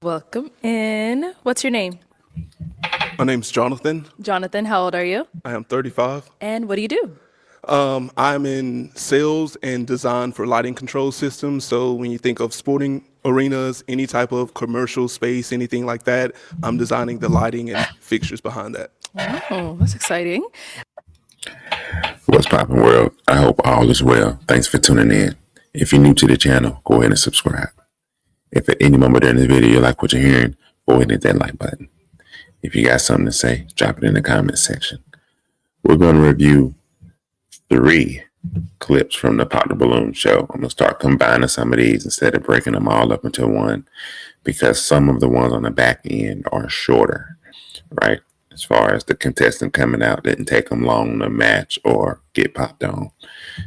Welcome in. What's your name? My name's Jonathan. Jonathan, how old are you? I am 35. And what do you do? I'm in sales and design for lighting control systems. So when you think of sporting arenas, any type of commercial space, anything like that, I'm designing the lighting and fixtures behind that. Oh, that's exciting. What's poppin' world? I hope all is well. Thanks for tuning in. If you're new to the channel, go ahead and subscribe. If at any moment during this video you like what you're hearing, go ahead and hit that like button. If you got something to say, drop it in the comment section. We're going to review 3 clips from the Pop the Balloon show. I'm going to start combining some of these instead of breaking them all up into one because some of the ones on the back end are shorter, right? As far as the contestant coming out didn't take them long to match or get popped on.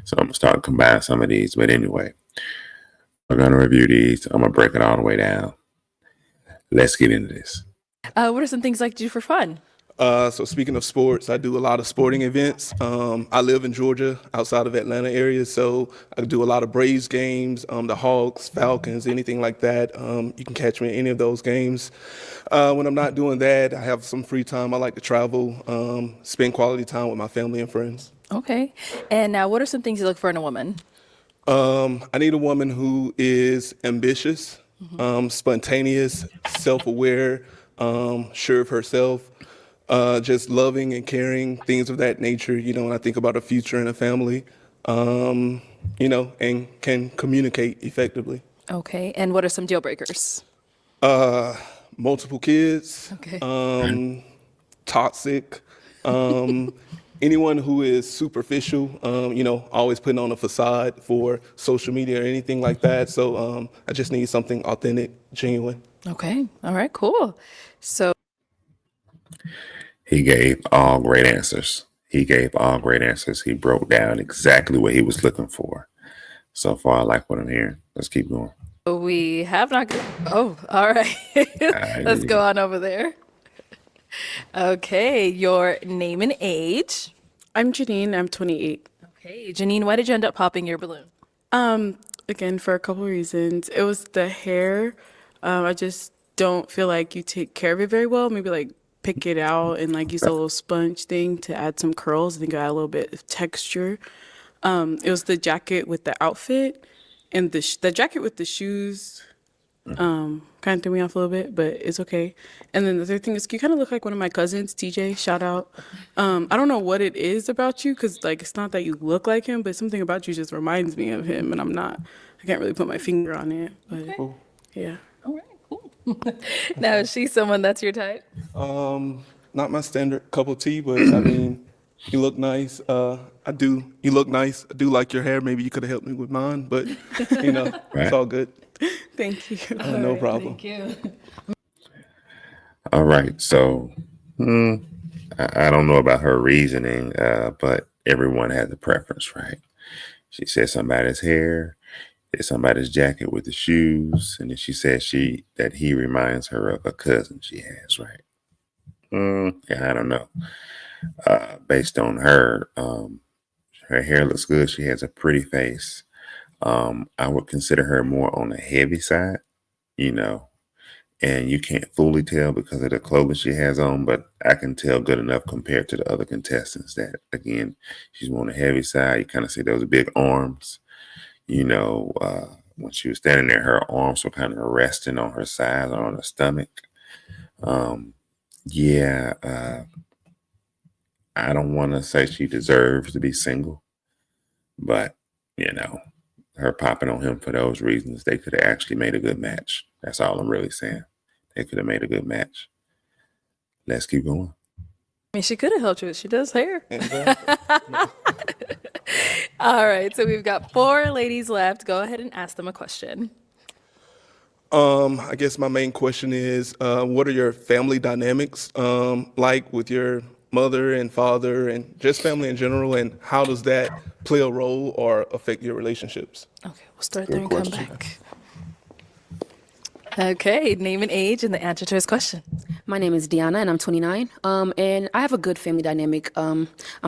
So I'm going to start combining some of these. But anyway, we're going to review these. I'm going to break it all the way down. Let's get into this. What are some things you like to do for fun? So speaking of sports, I do a lot of sporting events. I live in Georgia, outside of Atlanta area, so I do a lot of Braves games, the Hawks, Falcons, anything like that. You can catch me in any of those games. When I'm not doing that, I have some free time. I like to travel, spend quality time with my family and friends. Okay. And now, what are some things you look for in a woman? I need a woman who is ambitious, spontaneous, self-aware, sure of herself, just loving and caring, things of that nature. When I think about a future and a family, and can communicate effectively. Okay. And what are some deal breakers? Multiple kids, Okay. toxic, anyone who is superficial, always putting on a facade for social media or anything like that. So I just need something authentic, genuine. Okay. All right. Cool. So, He gave all great answers. He gave all great answers. He broke down exactly what he was looking for. So far, I like what I'm hearing. Let's keep going. we have not. Oh, all right. Let's go on over there. Okay. Your name and age. I'm Janine. I'm 28. Okay. Janine, why did you end up popping your balloon? Again, for a couple of reasons. It was the hair. I just don't feel like you take care of it very well. Maybe like pick it out and like use a little sponge thing to add some curls. I think I add a little bit of texture. It was the jacket with the outfit and the jacket with the shoes. Kind of threw me off a little bit, but it's okay. And then the third thing is you kind of look like one of my cousins, TJ, shout out. I don't know what it is about you because like it's not that you look like him, but something about you just reminds me of him, and I can't really put my finger on it, but Cool. yeah. All right. Cool. Now, is she someone that's your type? Not my standard cup of tea, but I mean, you look nice. You look nice. I do like your hair. Maybe you could have helped me with mine, but it's Right. all good. Thank you. No problem. Thank you. All right. So I don't know about her reasoning, but everyone has a preference, right? She said somebody's hair, said somebody's jacket with the shoes, and then she said that he reminds her of a cousin she has, right? Yeah, I don't know. Based on her hair looks good. She has a pretty face. I would consider her more on the heavy side, you know, and you can't fully tell because of the clothing she has on, but I can tell good enough compared to the other contestants that, again, she's more on the heavy side. You kind of see those big arms, when she was standing there, her arms were kind of resting on her sides or on her stomach. Um, yeah, I don't want to say she deserves to be single, but, you know, her popping on him for those reasons, they could have actually made a good match. That's all I'm really saying. They could have made a good match. Let's keep going. I mean, she could have helped you. She does hair. Exactly. All right. So we've got 4 ladies left. Go ahead and ask them a question. I guess my main question is, what are your family dynamics like with your mother and father and just family in general, and how does that play a role or affect your relationships? Okay. We'll start Good there and come question. back. Okay. Name and age and the answer to his question. My name is Deanna, and I'm 29. And I have a good family dynamic. I'm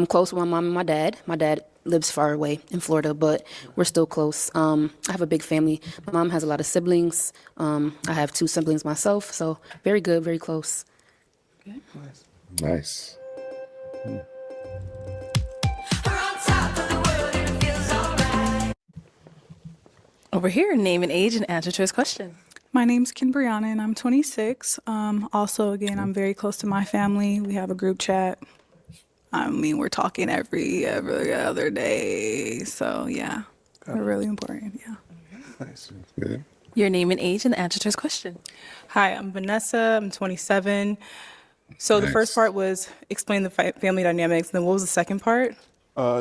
close with my mom and my dad. My dad lives far away in Florida, but we're still close. I have a big family. My mom has a lot of siblings. I have 2 siblings myself, so very good, very close. Nice. Over here, name and age and answer to his question. My name's Ken Brianna and I'm 26. Also, again, I'm very close to my family. We have a group chat. I mean, we're talking every other day. So, yeah, we're really important. Yeah. Nice. Good. Your name and age and answer to his question. Hi, I'm Vanessa. I'm 27. So the first Nice. part was explain the family dynamics. Then what was the second part?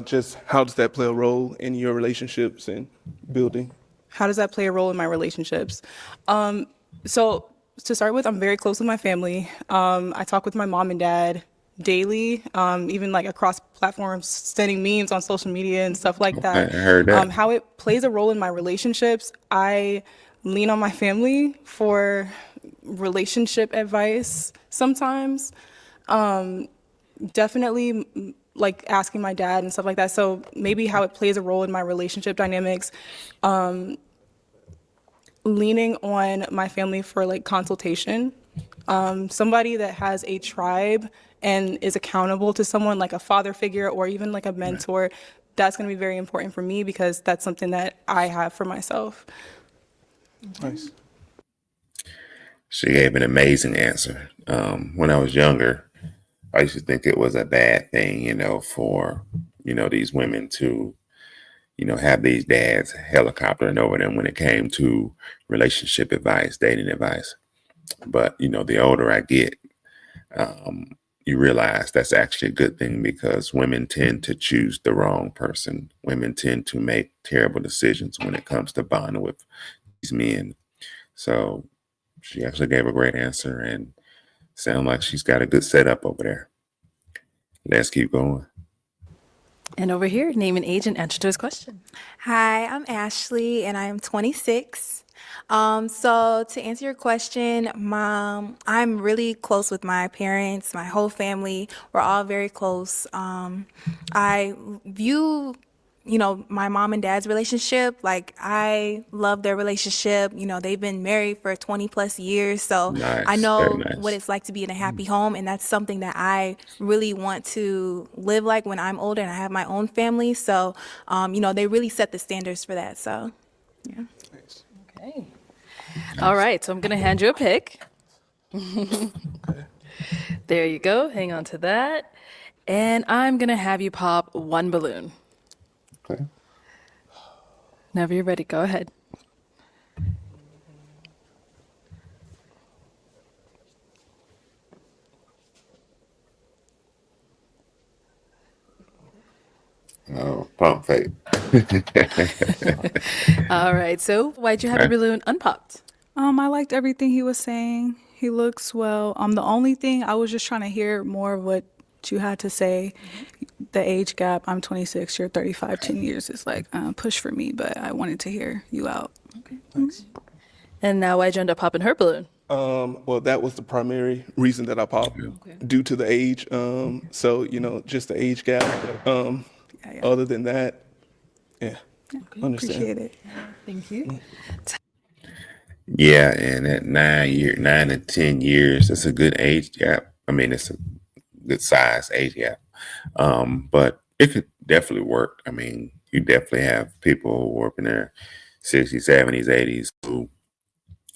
Just how does that play a role in your relationships and building? How does that play a role in my relationships? So to start with, I'm very close with my family. I talk with my mom and dad daily, even like across platforms, sending memes on social media and stuff like I that. heard that. How it plays a role in my relationships, I lean on my family for relationship advice sometimes. Definitely like asking my dad and stuff like that. So maybe how it plays a role in my relationship dynamics, leaning on my family for like consultation. Somebody that has a tribe and is accountable to someone like a father figure or even like a mentor, that's going to be very important for me because that's something that I have for myself. Nice. She gave an amazing answer. When I was younger, I used to think it was a bad thing, for, these women to, have these dads helicoptering over them when it came to relationship advice, dating advice. But, the older I get, you realize that's actually a good thing because women tend to choose the wrong person. Women tend to make terrible decisions when it comes to bonding with these men. So she actually gave a great answer and sound like she's got a good setup over there. Let's keep going. And over here, name and age and answer to his question. Hi, I'm Ashley and I'm 26. So to answer your question, Mom, I'm really close with my parents, my whole family. We're all very close. I view, my mom and dad's relationship, like I love their relationship. They've been married for 20 plus years. So I Nice. Very know what nice. it's like to be in a happy home. And that's something that I really want to live like when I'm older and I have my own family. So, they really set the standards for that. So, yeah. Nice. Okay. All right, so I'm going to hand you a pick. There you go. Hang on to that. And I'm going to have you pop 1 balloon. Okay. Whenever you're ready, go ahead. Oh, pump fake. All right, so why'd you have your balloon unpopped? I liked everything he was saying. He looks well. The only thing I was just trying to hear more of what you had to say. The age gap. I'm 26. You're 35. 10 years is like push for me, but I wanted to hear you out. Nice. And now why'd you end up popping her balloon? Well, that was the primary reason that I popped due to the age. So, just the age gap. Yeah. Other than that, yeah, understand. Appreciate it. Thank you. Yeah, and at 9 to 10 years, that's a good age gap. I mean, it's a good size age gap. But it could definitely work. I mean, you definitely have people who are up in their 60s, 70s, 80s who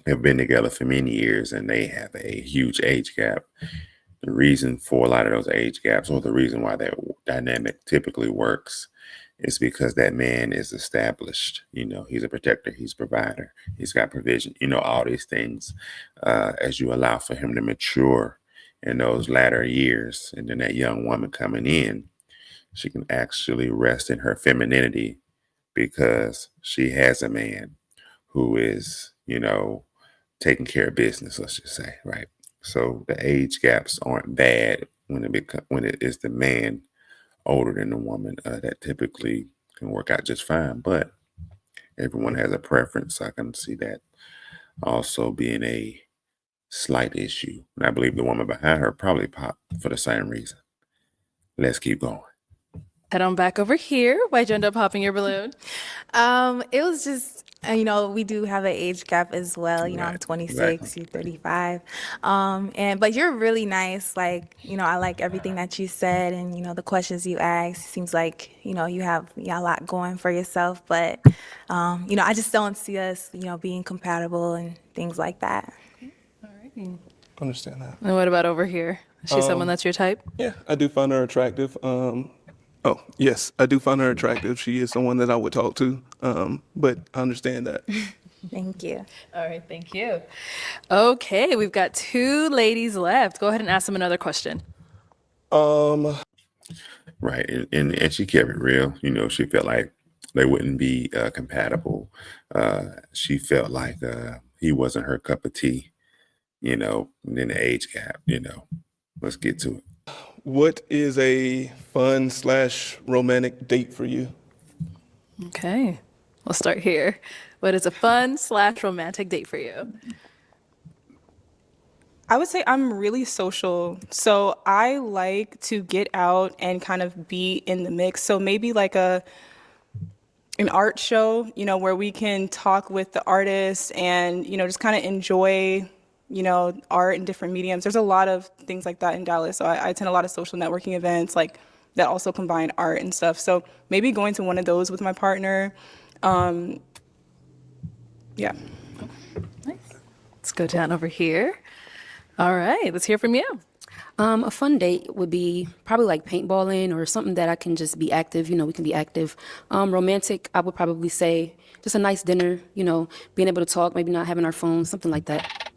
have been together for many years and they have a huge age gap. The reason for a lot of those age gaps, or the reason why that dynamic typically works, is because that man is established. He's a protector, he's a provider, he's got provision, all these things. As you allow for him to mature in those latter years, and then that young woman coming in, she can actually rest in her femininity because she has a man who is, taking care of business, let's just say, right? So the age gaps aren't bad when it is the man older than the woman. That typically can work out just fine, but everyone has a preference. I can see that also being a slight issue. And I believe the woman behind her probably popped for the same reason. Let's keep going. Head on back over here. Why'd you end up popping your balloon? It was just, we do have an age gap as well. I'm Right. 26, Exactly. you're 35. But you're really nice. Like, I like everything that you said and, the questions you asked. Seems like, you have a lot going for yourself. But, I just don't see us, being compatible and things like that. Alrighty. Understand that. And what about over here? Is she someone that's your type? Yeah, I do find her attractive. Oh, yes, I do find her attractive. She is someone that I would talk to. But I understand that. Thank you. All right, thank you. Okay, we've got 2 ladies left. Go ahead and ask them another question. Right. And she kept it real. She felt like they wouldn't be compatible. She felt like he wasn't her cup of tea, and then the age gap. Let's get to it. What is a fun / romantic date for you? Okay, we'll start here. What is a fun / romantic date for you? I would say I'm really social. So I like to get out and kind of be in the mix. So maybe like an art show, where we can talk with the artists and, just kind of enjoy, art in different mediums. There's a lot of things like that in Dallas. So I attend a lot of social networking events like that also combine art and stuff. So maybe going to one of those with my partner. Yeah. Nice. Let's go down over here. All right, let's hear from you. A fun date would be probably like paintballing or something that I can just be active. We can be active. Romantic, I would probably say just a nice dinner, being able to talk, maybe not having our phones, something like that.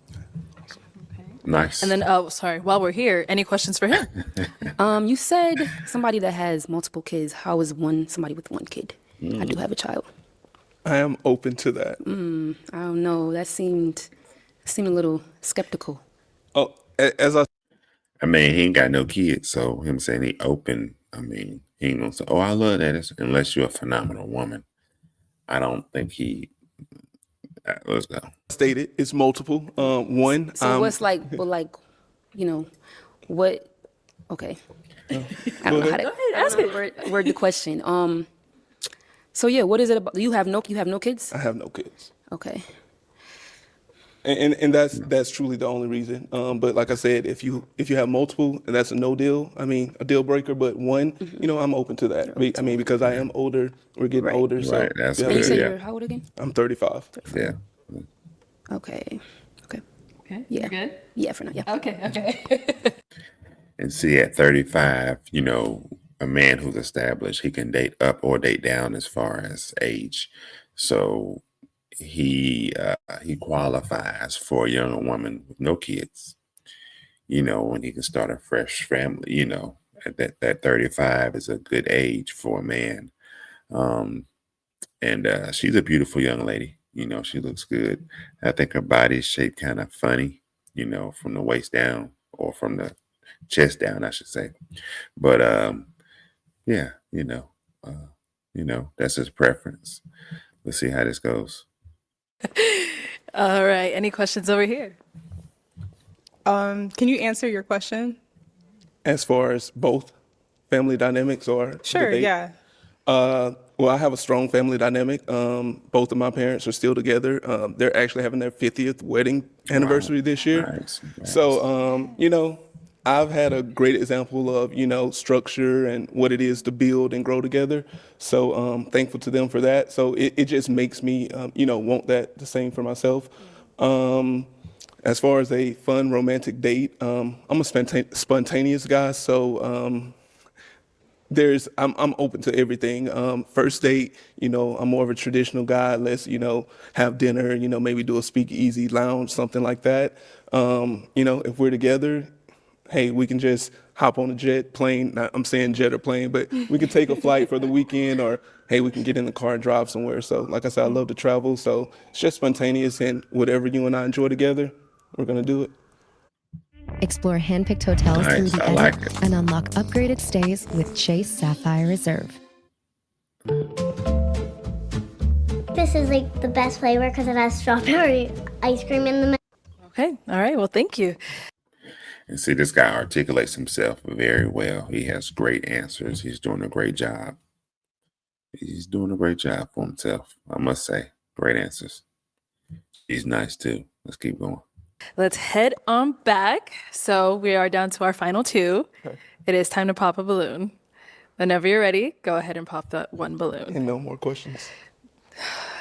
Nice. And then, oh, sorry, while we're here, any questions for him? You said somebody that has multiple kids. How is somebody with one kid? I do have a child. I am open to that. I don't know. That seemed a little skeptical. Oh, as I mean, he ain't got no kids, so him saying he open, I mean, he ain't gonna say, "Oh, I love that," unless you're a phenomenal woman. I don't think he. Let's go. stated, it's multiple. One, So what's like, what? Okay. I don't know how to ask it. word the question. So yeah, what is it about? You have no kids? I have no kids. Okay. And that's truly the only reason. But like I said, if you have multiple, and that's a no deal. I mean, a deal breaker. But one, I'm open to that. I mean, because I am older. We're getting older. So Right, that's yeah, And you good. said Yeah. you're how old again? I'm 35. Yeah. Okay. Okay. Okay, Yeah. you're good? Yeah, for now. Yeah. Okay. And see, at 35, a man who's established, he can date up or date down as far as age. So he qualifies for a younger woman with no kids, and he can start a fresh family, at that 35 is a good age for a man. And she's a beautiful young lady. She looks good. I think her body is shaped kind of funny, from the waist down or from the chest down, I should say. But yeah, that's his preference. Let's see how this goes. All right, any questions over here? Can you answer your question? As far as both family dynamics or the Sure, date? yeah. Well, I have a strong family dynamic. Both of my parents are still together. They're actually having their 50th wedding anniversary this year. Nice. So, I've had a great example of, structure and what it is to build and grow together. So, thankful to them for that. So it just makes me, want that the same for myself. As far as a fun romantic date, I'm a spontaneous guy. So, I'm open to everything. First date, I'm more of a traditional guy. Let's, have dinner, maybe do a speakeasy lounge, something like that. If we're together, hey, we can just hop on a jet, plane. Not, I'm saying jet or plane, but we can take a flight for the weekend, or hey, we can get in the car and drive somewhere. So, like I said, I love to travel. So it's just spontaneous, and whatever you and I enjoy together, we're gonna do it. Explore hand-picked hotels through Nice. the I edit like it. and unlock upgraded stays with Chase Sapphire Reserve. This is like the best flavor because it has strawberry ice cream in the middle. Okay, all right, well, thank you. And see, this guy articulates himself very well. He has great answers. He's doing a great job. He's doing a great job for himself, I must say. Great answers. He's nice too. Let's keep going. Let's head on back. So we are down to our final two. It is time to pop a balloon. Whenever you're ready, go ahead and pop that one balloon. And no more questions.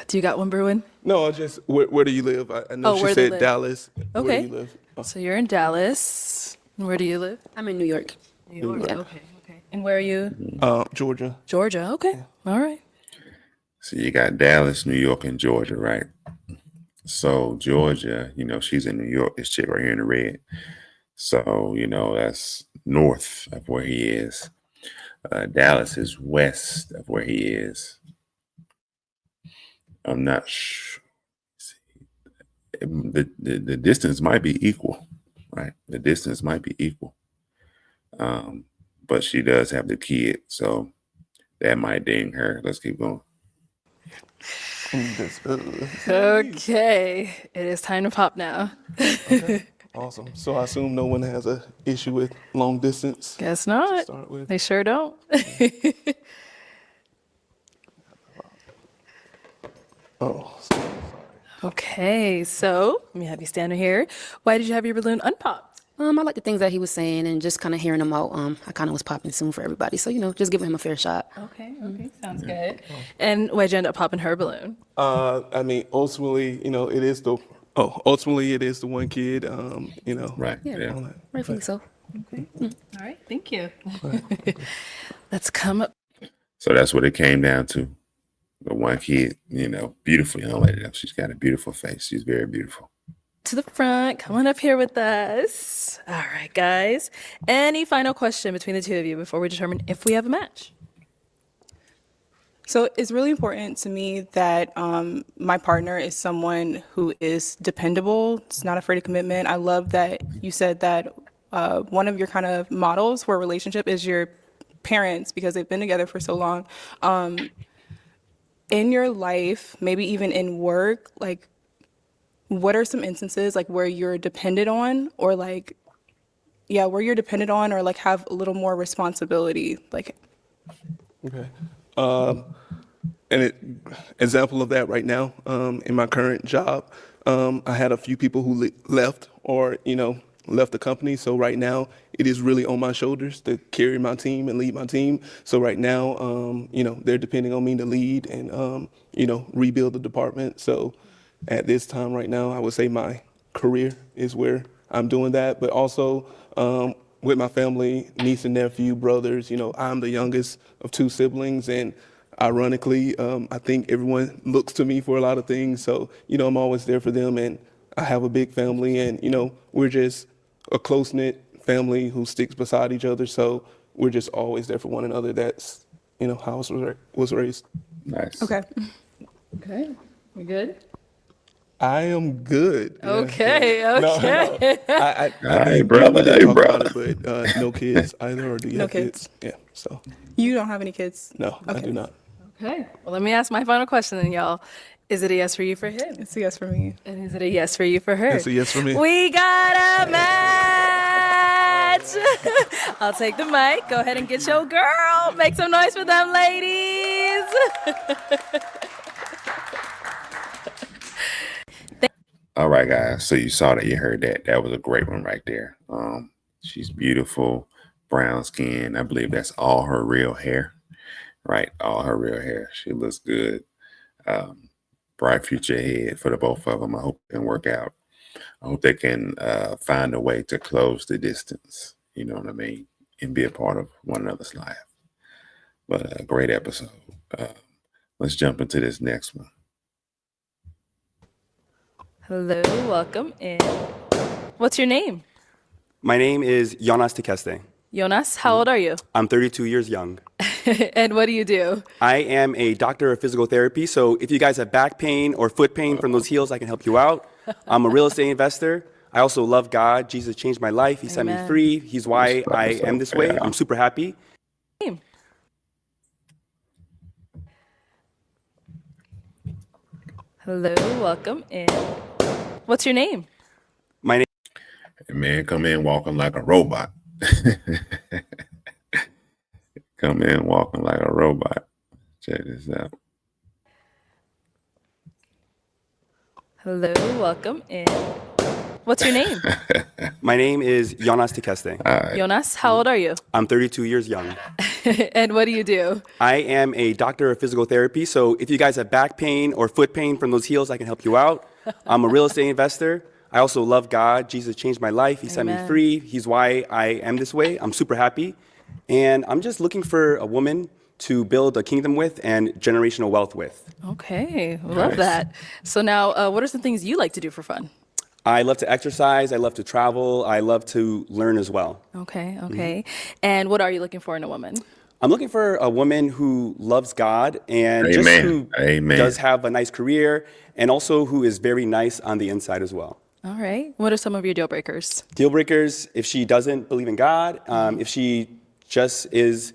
Do you got one, Bruin? No, just where do you live? I know Oh, she where they said live. Dallas. Where Okay. do you live? Oh, So you're in Dallas. Where do you live? I'm in New York. New York. Okay, okay. And where are you? Georgia. Georgia. Okay. All right. So you got Dallas, New York, and Georgia, right? So Georgia, she's in New York. This chick right here in the red. So, that's north of where he is. Dallas is west of where he is. I'm not sure. The distance might be equal, right? The distance might be equal. But she does have the kid, so that might ding her. Let's keep going. Okay. It is time to pop now. Awesome. So I assume no one has a issue with long distance. Guess not. Start with. They sure don't. Oh, sorry. Okay. So let me have you stand here. Why did you have your balloon unpopped? I like the things that he was saying and just kind of hearing him out. I kind of was popping soon for everybody. So, just giving him a fair shot. Okay. Okay. Sounds good. And why'd you end up popping her balloon? I mean, ultimately, ultimately it is the one kid. Right. Yeah. Yeah. all that. Rightfully so. All right. Thank you. Let's come up. So that's what it came down to. The one kid, beautiful young lady. She's got a beautiful face. She's very beautiful. To the front. Come on up here with us. All right, guys. Any final question between the two of you before we determine if we have a match? So it's really important to me that my partner is someone who is dependable. It's not afraid of commitment. I love that you said that one of your kind of models for a relationship is your parents because they've been together for so long. In your life, maybe even in work, like, what are some instances like where you're dependent on or like, yeah, where you're dependent on or like have a little more responsibility? Like, Okay. Example of that right now, in my current job, I had a few people who left or, left the company. So right now it is really on my shoulders to carry my team and lead my team. So right now, they're depending on me to lead and, rebuild the department. So at this time right now, I would say my career is where I'm doing that, but also with my family, niece and nephew, brothers, I'm the youngest of two siblings, and ironically, I think everyone looks to me for a lot of things. So, I'm always there for them, and I have a big family, and, we're just a close-knit family who sticks beside each other. So we're just always there for one another. That's, how I was raised. Nice. okay. Okay. We good? I am good. Yeah, Okay. yeah. No, Okay. Hey, brother. we Hey, talk brother. about it, but no kids either, or do you No have kids. kids? Yeah, so You don't have any kids? no, I do not. Okay. Well, let me ask my final question then, y'all. Is it a yes for you for him? It's a yes for me. And is it a yes for you for her? It's a yes for me. We got a match. I'll take the mic. Go ahead and get your girl. Make some noise for them, ladies. All right, guys. So you saw that, you heard that. That was a great one right there. She's beautiful, brown skin. I believe that's all her real hair, right? All her real hair. She looks good. Bright future ahead for the both of them. I hope they can work out. I hope they can find a way to close the distance. You know what I mean? And be a part of one another's life. But a great episode. Let's jump into this next one. Hello, welcome in. What's your name? My name is Jonas Tekeste. Jonas, how old are you? I'm 32 years young. And what do you do? I am a doctor of physical therapy, so if you guys have back pain or foot pain from those heels, I can help you out. I'm a real estate investor. I also love God. Jesus changed my life. He set me Amen. free. He's why I am this way. I'm super happy. Hello, welcome in. What's your name? My name And man, come in walking like a robot. Come in walking like a robot. Check this out. Hello, welcome in. What's your name? My name is Jonas Tikeste. Jonas, how old are you? I'm 32 years young. And what do you do? I am a doctor of physical therapy, so if you guys have back pain or foot pain from those heels, I can help you out. I'm a real estate investor. I also love God. Jesus changed my life. He set me Amen. free. He's why I am this way. I'm super happy. And I'm just looking for a woman to build a kingdom with and generational wealth with. Okay, we love Nice. that. So now, what are some things you like to do for fun? I love to exercise. I love to travel. I love to learn as well. Okay, okay. And what are you looking for in a woman? I'm looking for a woman who loves God and just Amen. who Amen. does have a nice career and also who is very nice on the inside as well. All right. What are some of your deal breakers? Deal breakers, if she doesn't believe in God, if she just is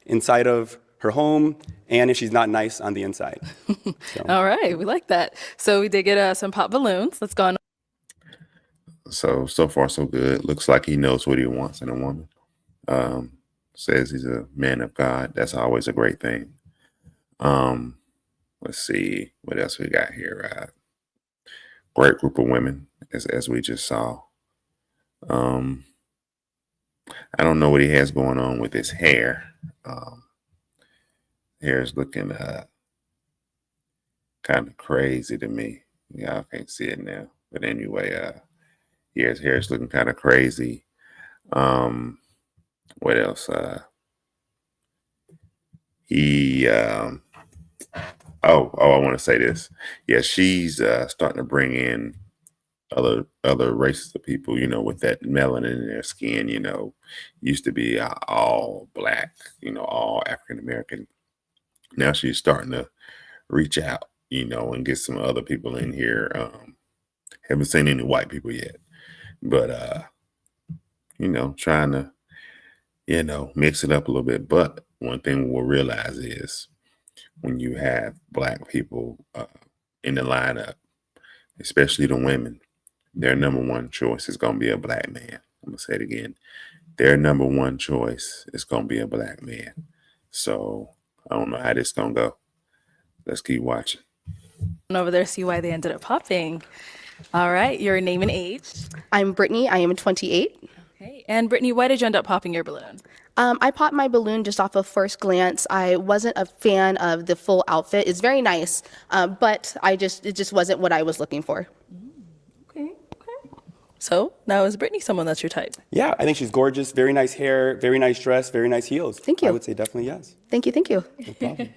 inside of her home, and if she's not nice on the inside. All right, we like that. So we did get some pop balloons. Let's go on. So far so good. Looks like he knows what he wants in a woman. Says he's a man of God. That's always a great thing. Let's see what else we got here. Great group of women, as we just saw. I don't know what he has going on with his hair. Hair is looking kind of crazy to me. Y'all can't see it now, but anyway, his hair is looking kind of crazy. What else? I want to say this. Yeah, she's starting to bring in other races of people, you know, with that melanin in their skin, you know, used to be all black, you know, all African American. Now she's starting to reach out, you know, and get some other people in here. Haven't seen any white people yet, but you know, trying to, you know, mix it up a little bit. But one thing we'll realize is when you have black people in the lineup, especially the women, their number one choice is going to be a black man. I'm going to say it again. Their number one choice is going to be a black man. So I don't know how this is going to go. Let's keep watching. Over there, see why they ended up popping. All right, your name and age. I'm Brittany. I am 28. Okay, and Brittany, why did you end up popping your balloon? I popped my balloon just off of first glance. I wasn't a fan of the full outfit. It's very nice, but it just wasn't what I was looking for. Okay. So now is Brittany someone that's your type? Yeah, I think she's gorgeous. Very nice hair, very nice dress, very nice heels. Thank you. I would say definitely yes. Thank you. No problem.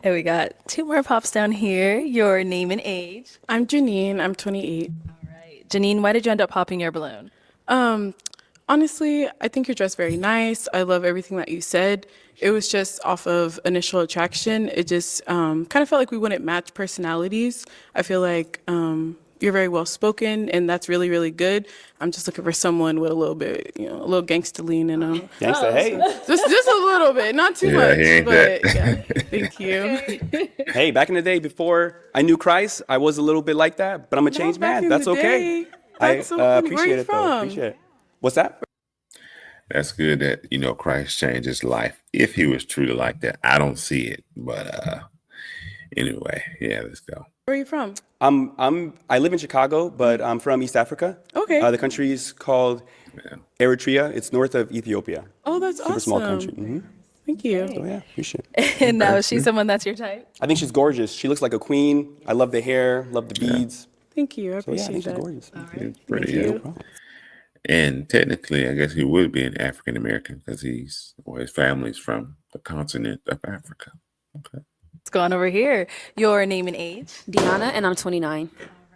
And we got two more pops down here. Your name and age. I'm Janine. I'm 28. All right. Janine, why did you end up popping your balloon? Honestly, I think you're dressed very nice. I love everything that you said. It was just off of initial attraction. It just kind of felt like we wouldn't match personalities. I feel like you're very well spoken, and that's really, really good. I'm just looking for someone with a little bit, you know, a little gangster lean in them. Gangsta, hey. Just a little bit, not too Yeah, much. he ain't But that. yeah, thank you. Hey, back in the day before I knew Christ, I was a little bit like that, but I'm a changed back man. in That's the okay. day. That's so funny. Where appreciate you it, though. from? Appreciate it. What's that? That's good that, you know, Christ changed his life. If he was truly like that, I don't see it. But anyway, yeah, let's go. Where are you from? I live in Chicago, but I'm from East Africa. Okay. The country is called Eritrea. It's north of Ethiopia. Oh, that's Super awesome. small country. Mm-hmm. Thank you. So yeah, appreciate it. And now is she someone that's your type? I think she's gorgeous. She looks like a queen. I love the hair, love the beads. Thank you. I So yeah, I think appreciate she's that. gorgeous. He's pretty, you. yeah. And technically, I guess he would be an African American because his family's from the continent of Africa. Okay. Let's go on over here. Your name and age. Deanna, and I'm 29.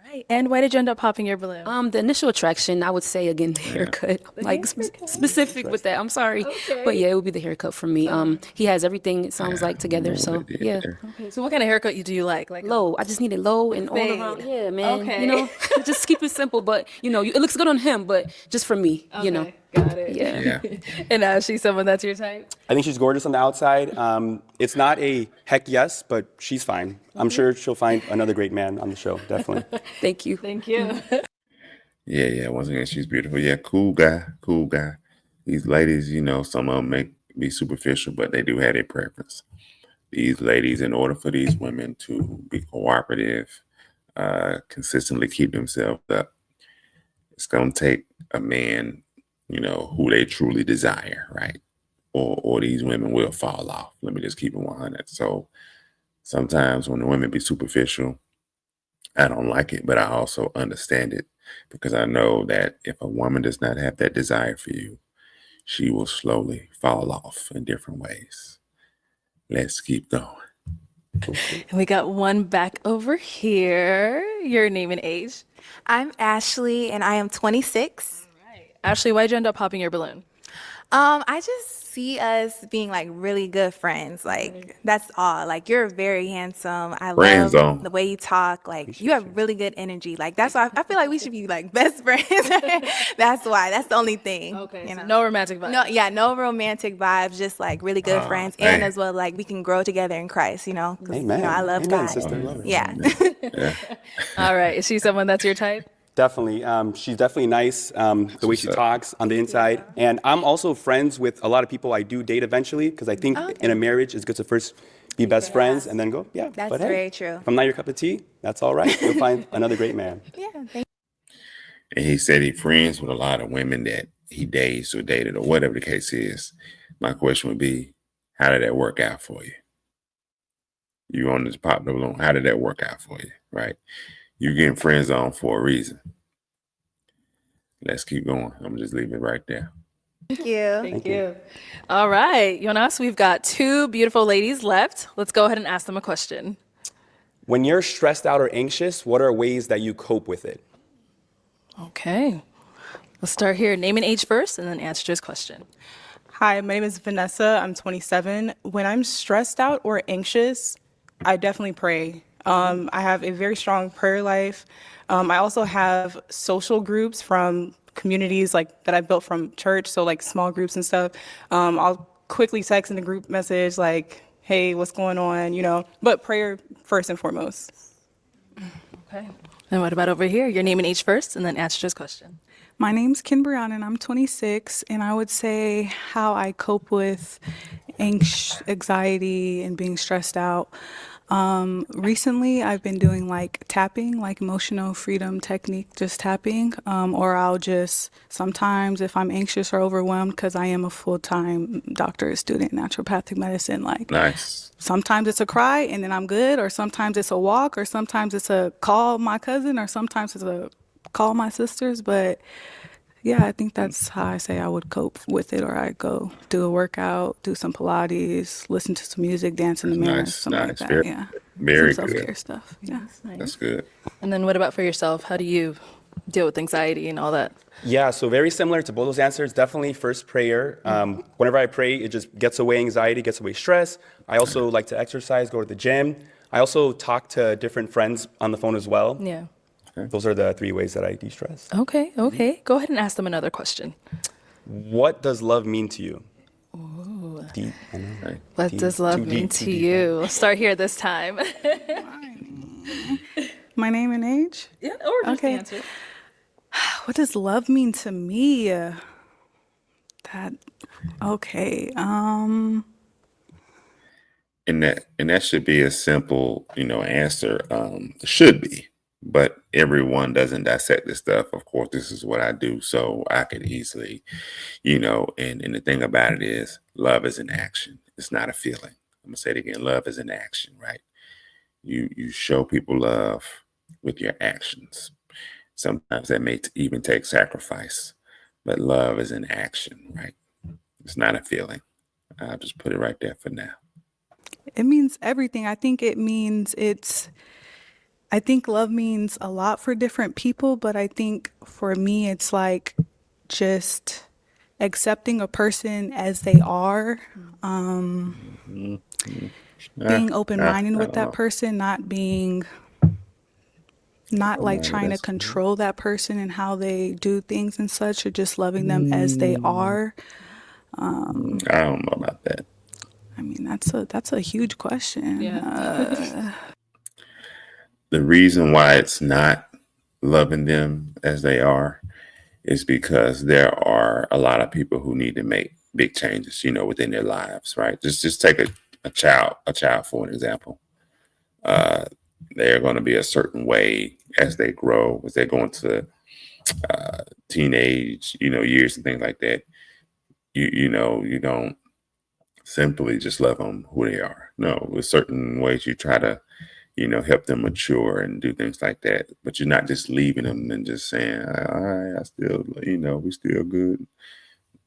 Right. And why did you end up popping your balloon? The initial attraction, I would say again, the haircut. Like specific with that. I'm sorry, but yeah, it would be the haircut for me. He has everything. It sounds like together. So yeah, Okay, so what kind of haircut do you like? Like low. I just need it low and all Fade. around. Yeah, man. Okay. You know, just keep it simple. But you know, it looks good on him. But just for me, you know. Got it. Yeah. Yeah. And now is she someone that's your type? I think she's gorgeous on the outside. It's not a heck yes, but she's fine. I'm sure she'll find another great man on the show, definitely. Thank you. Thank you. Yeah. Once again, she's beautiful. Yeah, cool guy, cool guy. These ladies, some of them may be superficial, but they do have their preference. These ladies, in order for these women to be cooperative, consistently keep themselves up, it's going to take a man, who they truly desire, right? Or these women will fall off. Let me just keep it 100. So sometimes when the women be superficial, I don't like it, but I also understand it because I know that if a woman does not have that desire for you, she will slowly fall off in different ways. Let's keep going. And we got one back over here. Your name and age. I'm Ashley, and I am 26. Ashley, why'd you end up popping your balloon? I just see us being like really good friends. Like that's all. Like you're very handsome. I Friend love zone. the way you talk. Like you have really good energy. Like that's why I feel like we should be like best friends. That's why. That's the only thing. Okay, You so know? no romantic vibes. No, yeah, no romantic vibes. Just like really good friends, man. and as well like we can grow together in Christ. 'Cause, Amen. I love Amen, God. sister. Love it. Yeah. Yeah. All right. Is she someone that's your type? Definitely. She's definitely nice, the way she what's up. talks on the inside. And I'm also friends with a lot of people I do date eventually because I think in a marriage it's good to first be best friends and then go, yeah. That's but hey, very true. if I'm not your cup of tea, that's all right. You'll find another great man. Yeah. Thank And he said he friends with a lot of women that he dates or dated or whatever the case is. My question would be, how did that work out for you? You on this pop the balloon. How did that work out for you? Right? You getting friend zone for a reason. Let's keep going. I'm just leaving it right there. you. Thank you. All right, Jonas, we've got two beautiful ladies left. Let's go ahead and ask them a question. When you're stressed out or anxious, what are ways that you cope with it? Okay. Let's start here. Name and age first, and then answer this question. Hi, my name is Vanessa. I'm 27. When I'm stressed out or anxious, I definitely pray. I have a very strong prayer life. I also have social groups from communities like that I built from church, so like small groups and stuff. I'll quickly text in a group message like, "Hey, what's going on?" But prayer first and foremost. Okay. And what about over here? Your name and age first, and then answer this question. My name's Kimbrianna, and I'm 26, and I would say how I cope with anxiety and being stressed out. Recently, I've been doing like tapping, like emotional freedom technique, just tapping, or I'll just sometimes if I'm anxious or overwhelmed, because I am a full-time doctorate student in naturopathic medicine, like Nice. sometimes it's a cry and then I'm good, or sometimes it's a walk, or sometimes it's a call my cousin, or sometimes it's a call my sisters. But yeah, I think that's how I say I would cope with it, or I go do a workout, do some Pilates, listen to some music, dance in the mirror, Nice. something like Nice. that. Very, Yeah. very Some good. self-care stuff. Yeah. That's good. And then what about for yourself? How do you deal with anxiety and all that? Yeah, so very similar to both those answers. Definitely first prayer. Whenever I pray, it just gets away anxiety, gets away stress. I also like to exercise, go to the gym. I also talk to different friends on the phone as well. Yeah. Those are the 3 ways that I de-stress. Okay. Go ahead and ask them another question. What does love mean to you? Deep, I know. Right. What Deep. does love Too mean deep, to too deep, you? Let's start here this time. My name and age? Yeah, or just Okay. answer. What does love mean to me? Okay. And that should be a simple, answer. Should be, but everyone doesn't dissect this stuff. Of course, this is what I do, so I could easily, and the thing about it is, love is an action. It's not a feeling. I'm gonna say it again. Love is an action, right? You show people love with your actions. Sometimes that may even take sacrifice, but love is an action, right? It's not a feeling. I'll just put it right there for now. It means everything. I think love means a lot for different people, but I think for me, it's like just accepting a person as they are, being open-minded with that person, not like trying to control that person and how they do things and such, or just loving them as they are. I don't know about that. I mean, that's a huge question. Yeah. The reason why it's not loving them as they are is because there are a lot of people who need to make big changes, within their lives, right? Just take a child for an example. They're going to be a certain way as they grow, as they go into teenage, years and things like that. You don't simply just love them who they are. No, with certain ways you try to, help them mature and do things like that. But you're not just leaving them and just saying, all right, I still, we still good.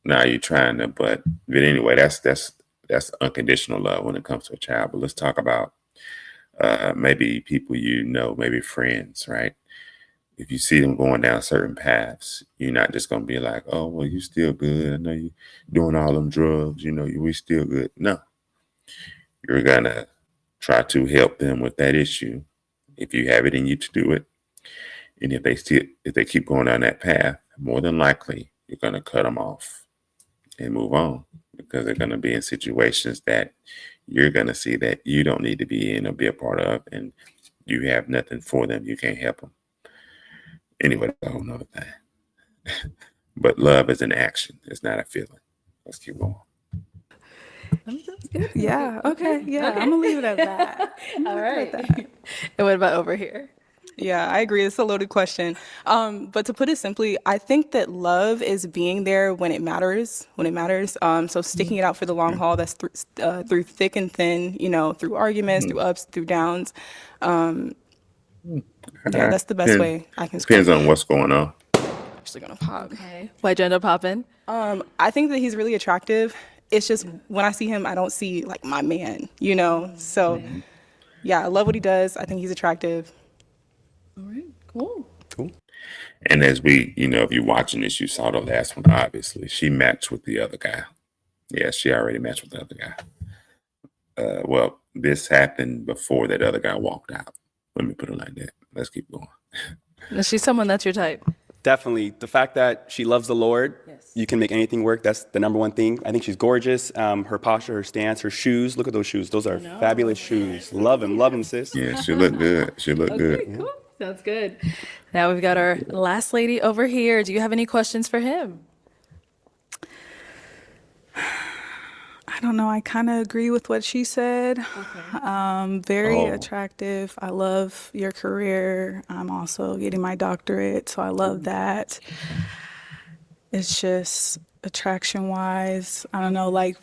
Now you're trying to, but anyway, that's unconditional love when it comes to a child. But let's talk about maybe people maybe friends, right? If you see them going down certain paths, you're not just going to be like, oh, well, you still good. I know you doing all them drugs, we still good. No, you're going to try to help them with that issue if you have it in you to do it. And if they keep going down that path, more than likely, you're going to cut them off and move on, because they're going to be in situations that you're going to see that you don't need to be in or be a part of, and you have nothing for them. You can't help them. Anyway, that's a whole nother thing. But love is an action. It's not a feeling. Let's keep going. Yeah. Okay. Yeah. I'm gonna leave it at that. All right. And what about over here? Yeah, I agree. It's a loaded question. But to put it simply, I think that love is being there when it matters, So sticking it out for the long haul, that's through thick and thin, through arguments, through ups, through downs. Yeah, that's the best way I can Depends on what's going on. Actually gonna pop. Okay. Why'd you end up popping? I think that he's really attractive. It's just when I see him, I don't see like my man, So yeah, I love what he does. I think he's attractive. All right. Cool. And as we, if you're watching this, you saw the last one, obviously. She matched with the other guy. Yeah, she already matched with the other guy. Well, this happened before that other guy walked out. Let me put it like that. Let's keep going. Is she someone that's your type? Definitely. The fact that she loves the Lord, you can make anything work. That's the number one thing. I think she's gorgeous. Her posture, her stance, her shoes. Look at those shoes. Those are fabulous shoes. Love them, sis. Yeah, she looked good. She looked good. Cool. Sounds good. Now we've got our last lady over here. Do you have any questions for him? I don't know. I kind of agree with what she said. Very attractive. I love your career. I'm also getting my doctorate, so I love that. It's just attraction wise. I don't know, like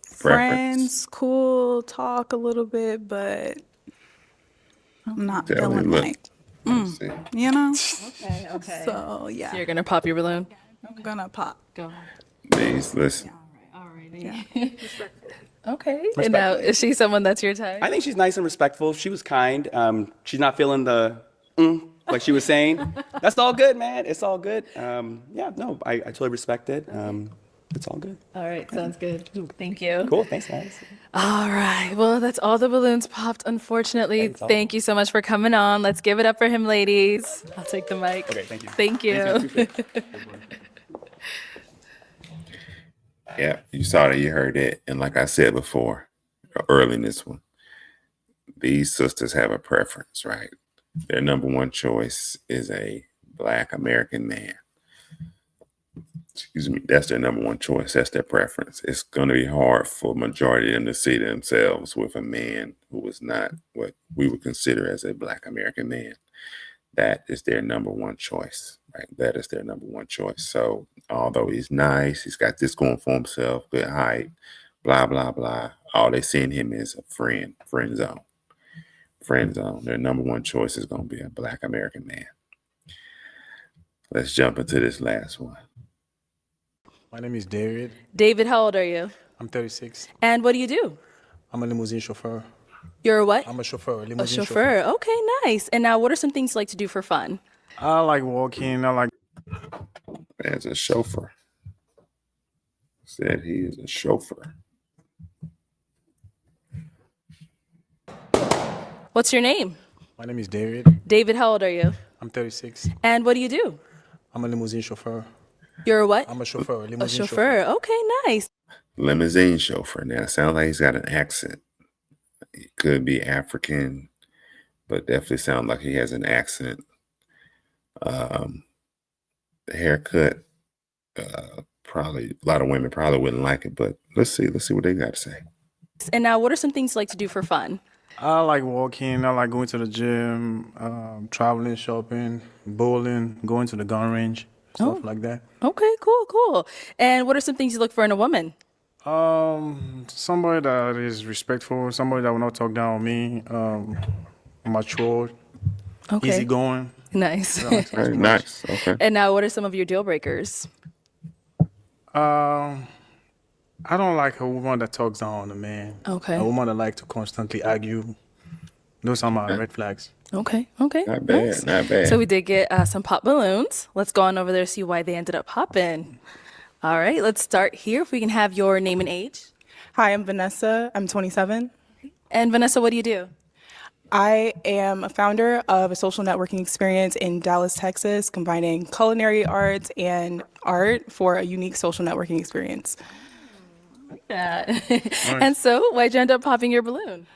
friends, cool, talk a little bit, but I'm not feeling like, Okay. So yeah, So you're gonna pop your balloon? I'm gonna pop. Go ahead. Please, listen. All right. Okay. And now, is she someone that's your type? I think she's nice and respectful. She was kind. She's not feeling the like she was saying. That's all good, man. It's all good. I totally respect it. It's all good. All right. Sounds good. Thank you. Cool. Thanks, guys. All right. Well, that's all the balloons popped, unfortunately. Thank you so much for coming on. Let's give it up for him, ladies. I'll take the mic. Okay, thank you. Thank you. Yeah, you saw that, you heard it. And like I said before, early in this one, these sisters have a preference, right? Their number one choice is a Black American man. Excuse me, that's their number one choice. That's their preference. It's going to be hard for majority of them to see themselves with a man who is not what we would consider as a Black American man. That is their number one choice, right? That is their number one choice. So although he's nice, he's got this going for himself, good height, blah, blah, blah. All they see in him is a friend zone. Friend zone. Their number one choice is going to be a Black American man. Let's jump into this last one. My name is David. David, how old are you? I'm 36. And what do you do? I'm a limousine chauffeur. You're a what? I'm a chauffeur, A limousine chauffeur. Okay, nice. And now, what are some things you like to do for fun? I like walking. I like. As a chauffeur. Said he is a chauffeur. What's your name? My name is David. David, how old are you? I'm 36. And what do you do? I'm a limousine chauffeur. You're a what? I'm a chauffeur, A limousine chauffeur. Okay, nice. Limousine chauffeur. Now, it sounds like he's got an accent. He could be African, but definitely sounds like he has an accent. The haircut, probably a lot of women probably wouldn't like it, but let's see what they got to say. And now, what are some things you like to do for fun? I like walking. I like going to the gym, traveling, shopping, bowling, going to the gun range, stuff like that. Okay, cool. And what are some things you look for in a woman? Somebody that is respectful, somebody that will not talk down on me, mature, Okay. easygoing. Nice. Very nice. Okay. And now, what are some of your deal breakers? I don't like a woman that talks down on a man. Okay. A woman that like to constantly argue. Those are my red flags. Okay. Not bad. Not bad. So we did get some pop balloons. Let's go on over there, see why they ended up popping. All right, let's start here. If we can have your name and age. Hi, I'm Vanessa. I'm 27. And Vanessa, what do you do? I am a founder of a social networking experience in Dallas, Texas, combining culinary arts and art for a unique social networking experience. Yeah. And so, why'd you end up popping your balloon?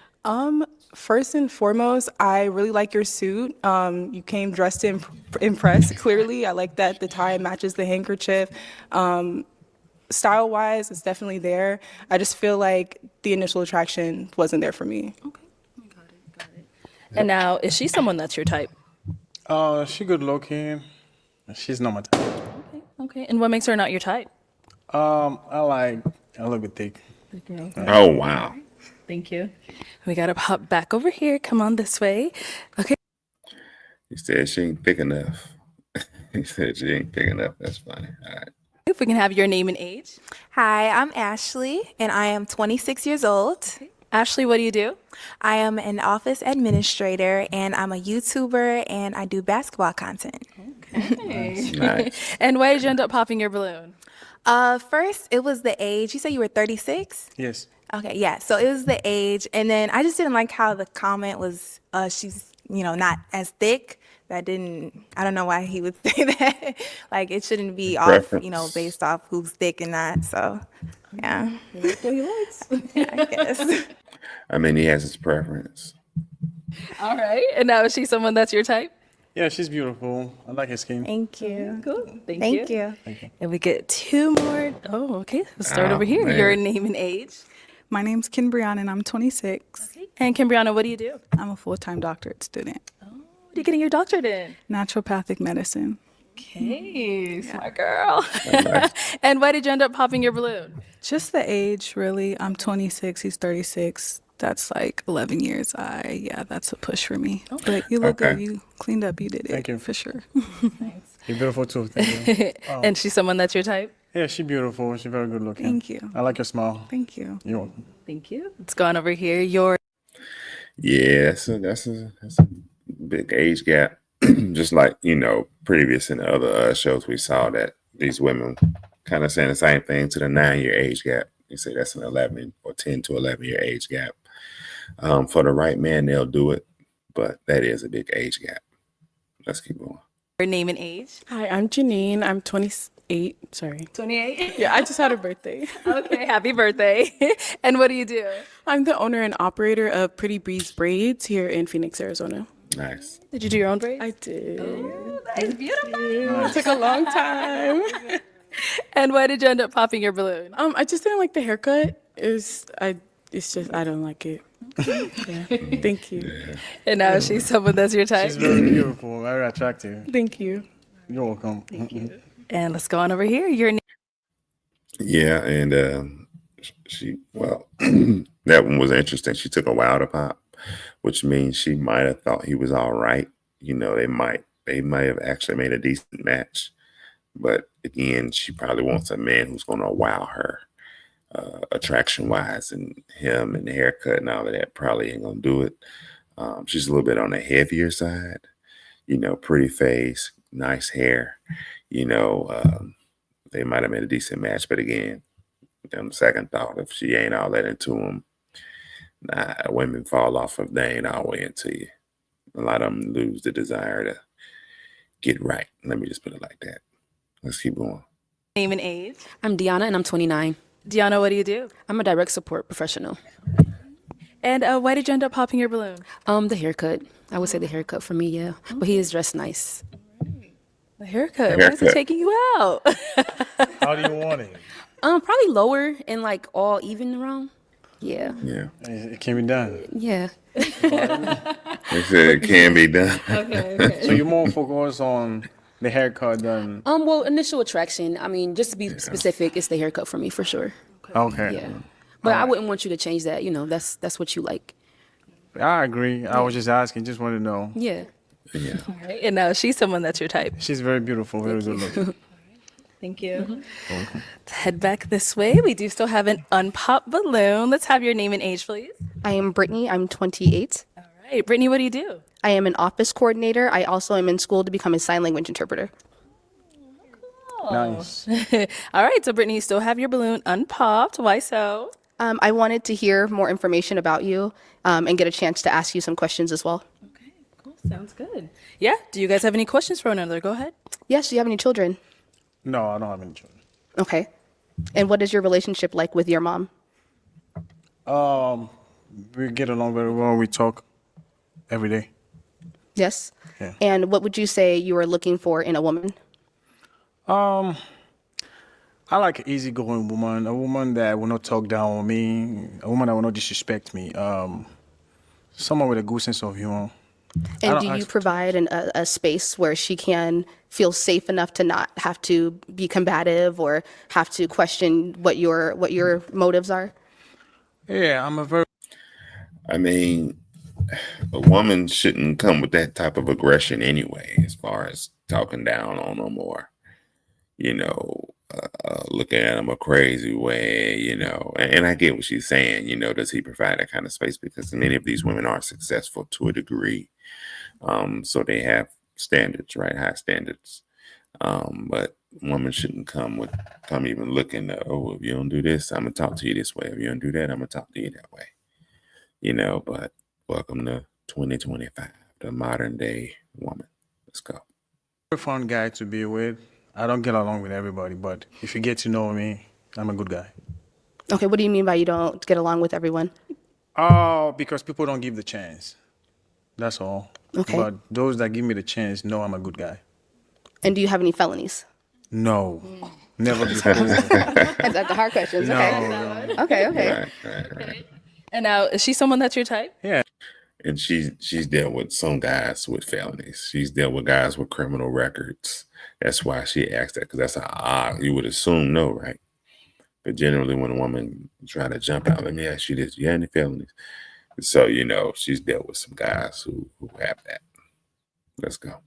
First and foremost, I really like your suit. You came dressed to impress, clearly. I like that the tie matches the handkerchief. Style-wise, it's definitely there. I just feel like the initial attraction wasn't there for me. Okay, got it. And now, is she someone that's your type? She good looking. She's not my type. Okay. And what makes her not your type? I like a little bit thick. Oh, wow. Thank you. We gotta pop back over here. Come on this way. Okay. He said she ain't thick enough. He said she ain't thick enough. That's funny. All right. If we can have your name and age. Hi, I'm Ashley, and I am 26 years old. Ashley, what do you do? I am an office administrator, and I'm a YouTuber, and I do basketball content. Nice. And why did you end up popping your balloon? First, it was the age. You said you were 36? Yes. Okay, yeah. So it was the age, and then I just didn't like how the comment was. She's, not as thick. I don't know why he would say that. Like it shouldn't be off, based off who's thick and not. So, yeah. That's what he likes. I guess. I mean, he has his preference. All right. And now, is she someone that's your type? Yeah, she's beautiful. I like her skin. Thank you. Cool. Thank you. And we get two more. Oh, okay. Let's start over here. man. Your name and age. My name's Kimbriana and I'm 26. And Kimbriana, what do you do? I'm a full-time doctorate student. What are you getting your doctorate in? Naturopathic medicine. Okay, smart girl. And why did you end up popping your balloon? Just the age, really. I'm 26, he's 36. That's like 11 years. That's a push for me. But you look Okay. good. You cleaned up. You did it. Thank you. For sure. You're beautiful too. Thank you. And she's someone that's your type? Yeah, she's beautiful. She's very good looking. Thank you. I like your smile. Thank you. You're welcome. Thank you. Let's go on over here. Your Yeah, that's a big age gap. Just like, previous in the other shows we saw that these women kind of saying the same thing to the 9-year age gap. You say that's an 11 or 10 to 11-year age gap. For the right man, they'll do it, but that is a big age gap. Let's keep going. name and age. Hi, I'm Janine. I'm 28. Sorry. 28. Yeah, I just had a birthday. Okay, happy birthday. And what do you do? I'm the owner and operator of Pretty Breeze Braids here in Phoenix, Arizona. Nice. Did you do your own braids? I did. Oh, that's beautiful. It took a long time. And why did you end up popping your balloon? I just didn't like the haircut. I don't like it. Yeah. Thank you. And now she's someone that's your type. She's very beautiful, very attractive. Thank you. You're welcome. And let's go on over here. Your name. Yeah, and that one was interesting. She took a while to pop, which means she might have thought he was all right. They might have actually made a decent match. But again, she probably wants a man who's going to wow her attraction wise, and him and the haircut and all of that probably ain't going to do it. She's a little bit on the heavier side, pretty face, nice hair, they might have made a decent match. But again, on the second thought, if she ain't all that into him, women fall off if they ain't all the way into you. A lot of them lose the desire to get right. Let me just put it like that. Let's keep going. Name and age. I'm Deanna and I'm 29. Deanna, what do you do? I'm a direct support professional. And why did you end up popping your balloon? The haircut. I would say the haircut for me, yeah. But he is dressed nice. A haircut. A Why is it haircut. taking you out? How do you want it? Probably lower and like all even around. Yeah. Yeah. It can be done. Yeah. They said it can be done. So you're more focused on the haircut than. Well, initial attraction. I mean, just to be specific, it's the haircut for me for sure. Okay. Yeah. But I wouldn't want you to change that. You know, that's what you like. I agree. I was just asking, just wanted to know. Yeah. Yeah. All right. And now she's someone that's your type. She's very beautiful, very good looking. Thank you. Let's head back this way. We do still have an unpopped balloon. Let's have your name and age, please. I am Brittany. I'm 28. All right. Brittany, what do you do? I am an office coordinator. I also am in school to become a sign language interpreter. Nice. All right. So, Brittany, you still have your balloon unpopped. Why so? I wanted to hear more information about you and get a chance to ask you some questions as well. Okay, cool. Sounds good. Yeah. Do you guys have any questions for one another? Go ahead. Yes, do you have any children? No, I don't have any children. Okay. And what is your relationship like with your mom? We get along very well. We talk every day. Yes. Yeah. And what would you say you are looking for in a woman? I like an easygoing woman, a woman that will not talk down on me, a woman that will not disrespect me. Someone with a good sense of humor. And do you provide a space where she can feel safe enough to not have to be combative or have to question what your motives are? Yeah, I'm a very. I mean, a woman shouldn't come with that type of aggression anyway, as far as talking down on them or, looking at them a crazy way, and I get what she's saying, does he provide that kind of space? Because many of these women are successful to a degree. So they have standards, right? High standards. But women shouldn't come even looking, if you don't do this, I'm going to talk to you this way. If you don't do that, I'm going to talk to you that way. But welcome to 2025, the modern day woman. Let's go. A fun guy to be with. I don't get along with everybody, but if you get to know me, I'm a good guy. Okay, what do you mean by you don't get along with everyone? Oh, because people don't give the chance. That's all. Okay. But those that give me the chance know I'm a good guy. And do you have any felonies? No. Never before. That's the hard questions. No, Okay. no. Okay. Right. And now, is she someone that's your type? Yeah. And she's dealt with some guys with felonies. She's dealt with guys with criminal records. That's why she asked that, because that's you would assume no, right? But generally, when a woman try to jump out, let me ask you this: you have any felonies? So she's dealt with some guys who have that. Let's go.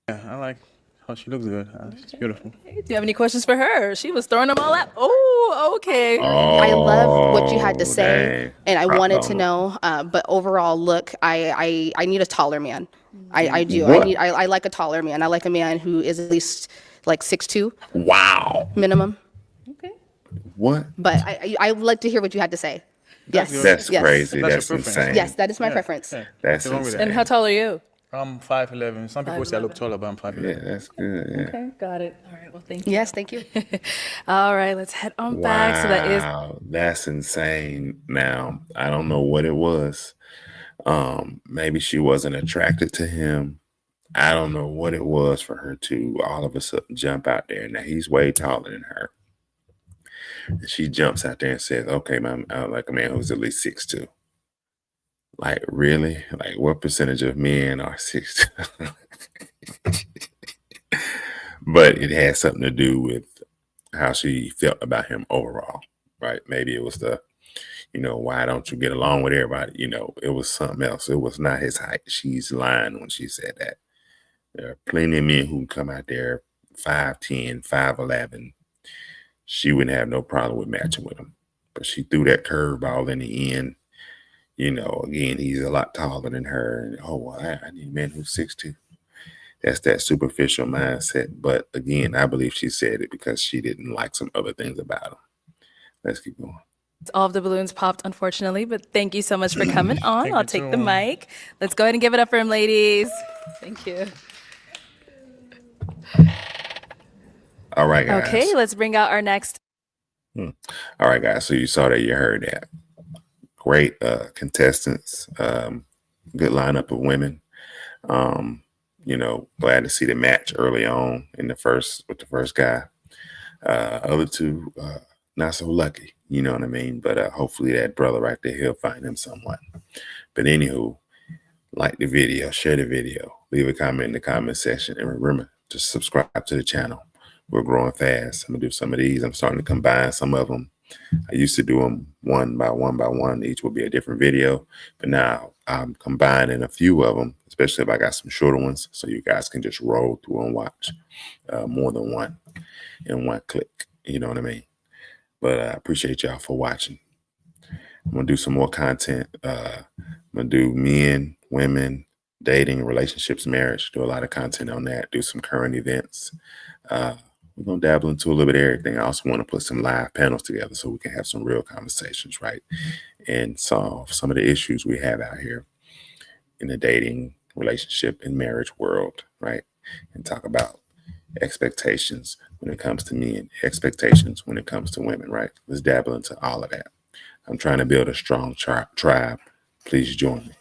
Yeah, I like how she looks good. She's beautiful. Do you have any questions for her? She was throwing them all out. Oh, okay. I love what you had to say, dang. and I wanted to Uh-oh. know. But overall, look, I need a taller man. I do. What? I like a taller man. I like a man who is at least like 6'2" Wow. minimum. Okay. What? But I would like to hear what you had to say. Yes. That's yes. crazy. That's That's your preference. insane. Yes, that is my preference. Yeah. That's Nothing wrong with insane. And how tall are you? I'm 5'11". Some people say I look taller, but I'm 5'11". Yeah, that's good. Yeah. Okay, got it. All right, well, thank you. Yes, thank you. All right, let's head on back. So that is Wow, that's insane. Now, I don't know what it was. Maybe she wasn't attracted to him. I don't know what it was for her to all of a sudden jump out there. Now, he's way taller than her. And she jumps out there and says, okay, I like a man who's at least 6'2". Like, really? Like, what percentage of men are 6'2"? But it had something to do with how she felt about him overall, right? Maybe it was why don't you get along with everybody? It was something else. It was not his height. She's lying when she said that. There are plenty of men who come out there 5'10", 5'11". She wouldn't have no problem with matching with him. But she threw that curveball in the end. Again, he's a lot taller than her. And, I need a man who's 6'2". That's that superficial mindset. But again, I believe she said it because she didn't like some other things about him. Let's keep going. all of the balloons popped, unfortunately, but thank you so much for coming on. Thank I'll you take too. the mic. Let's go ahead and give it up for him, ladies. Thank you. All right, guys. Okay, let's bring out our next. All right, guys. So you saw that, you heard that. Great contestants. Good lineup of women. glad to see the match early on with the first guy. Other two, not so lucky, you know what I mean? But hopefully that brother right there, he'll find him someone. But anywho, like the video, share the video, leave a comment in the comment section, and remember to subscribe to the channel. We're growing fast. I'm gonna do some of these. I'm starting to combine some of them. I used to do them one by one by one. Each will be a different video, but now I'm combining a few of them, especially if I got some shorter ones, so you guys can just roll through and watch more than one in one click. You know what I mean? But I appreciate y'all for watching. I'm gonna do some more content. I'm gonna do men, women, dating, relationships, marriage. Do a lot of content on that. Do some current events. We're gonna dabble into a little bit of everything. I also want to put some live panels together so we can have some real conversations, right? And solve some of the issues we have out here in the dating, relationship, and marriage world, right? And talk about expectations when it comes to men, expectations when it comes to women, right? Let's dabble into all of that. I'm trying to build a strong tribe. Please join me.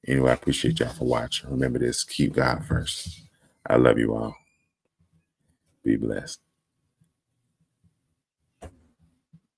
Anyway, I appreciate y'all for watching. Remember this, keep God first. I love you all. Be blessed.